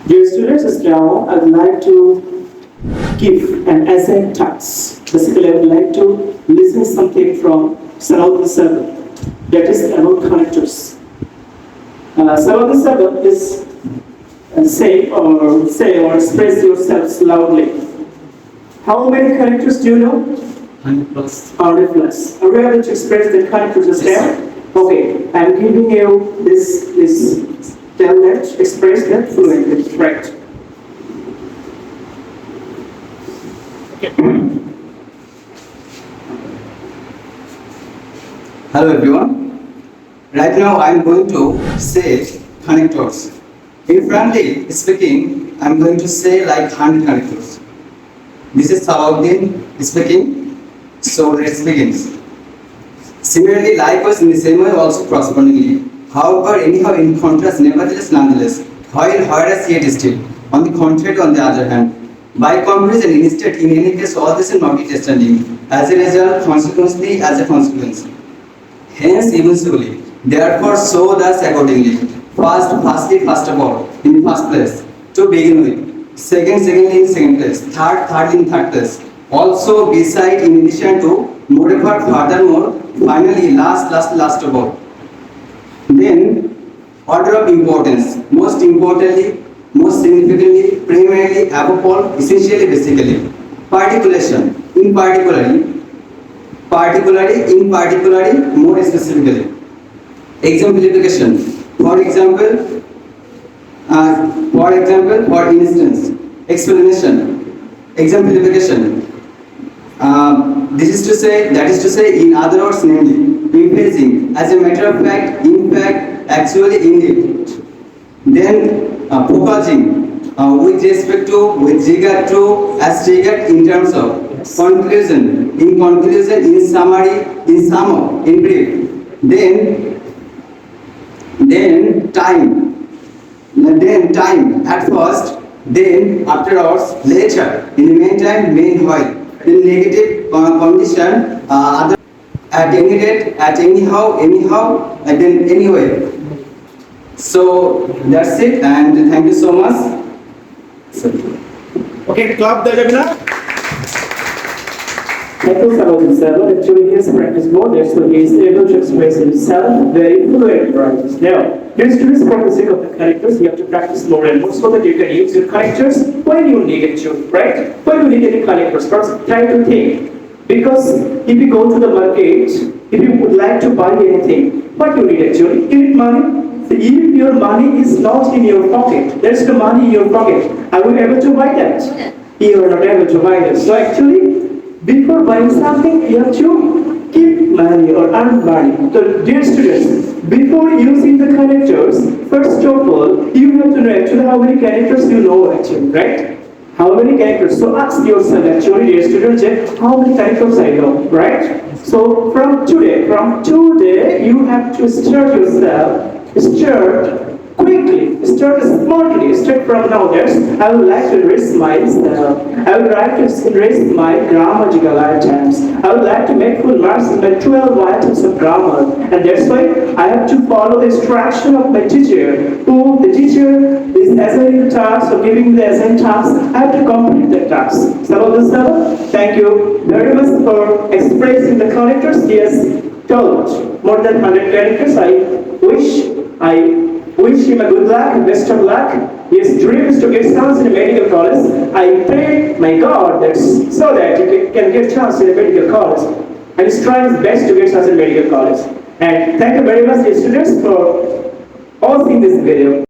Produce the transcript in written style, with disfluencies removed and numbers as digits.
Dear students, now I would like to give an essay task. Basically, I would like to listen something from Salauddin Sabad, that is about connectors. Salauddin Sabad is say or express yourselves loudly. How many connectors do you know? 100 plus. 100 plus. Are you able to express the connectors just now? Okay, I'm giving you this. Tell that, express that fluently. Right. Hello everyone. Right now I am going to say connectors. In frankly speaking, I am going to say like 100 connectors. This is Salauddin speaking. So let's begin. Similarly, likewise in the same way also correspondingly. However, anyhow in contrast, nevertheless, nonetheless, whereas yet still. On the contrary, on the other hand, by comparison, instead, in any case, all this is notwithstanding. As a result, consequently, as a consequence. Hence, eventually, therefore, so thus accordingly. First of all, in the first place, to begin with. Secondly, in second place. Third in third place. Also, beside, in addition to, moreover, furthermore, finally, last of all. Then, order of importance, most importantly, most significantly, primarily, above all, essentially, basically, particulation, in particularly, more specifically, exemplification. For example, for instance, explanation, exemplification. This is to say, that is to say, in other words, namely, emphasizing, as a matter of fact, in fact, actually, indeed. Then, focusing, with respect to, with regard to, as regard in terms of conclusion, in summary, in sum, in brief. Then time at first, then afterwards, later, in the meantime, meanwhile, in negative condition, other, at any rate, at anyhow, and then anyway. So that's it, and thank you so much. Okay, clap the webinar. Thank you, Salauddin Sabad. Actually, he has practiced more than so he is able to express himself very fluently. Right. Now, here students, for the sake of the characters, you have to practice more and more so that you can use your characters when you need it to, right? When you need any characters, first try to think. Because if you go to the market, if you would like to buy anything, what you need actually? You need money. So if your money is not in your pocket, there's the money in your pocket, are you able to buy that? You are not able to buy that. So actually, before buying something, you have to keep money or earn money. So dear students, before using the connectors, first of all, you have to know actually how many connectors you know actually, right? How many characters? So ask yourself actually, dear students, how many characters I know, right? So from today, you have to start yourself, start quickly, start smartly, start from now. I would like to erase myself. I would like to erase my grammatical items. I would like to make full marks in my 12 items of grammar. And that's why I have to follow the instruction of my teacher. Who the teacher is assigning tasks or giving the assigned tasks. I have to complete the task. Sabad, thank you very much for expressing the characters. Yes, told more than 100 characters. I wish him a good luck, best of luck. His dream is to get chance in a medical college. I pray my God so that he can get chance in a medical college. And he's trying his best to get chance in a medical college. And thank you very much, students, for all seeing this video.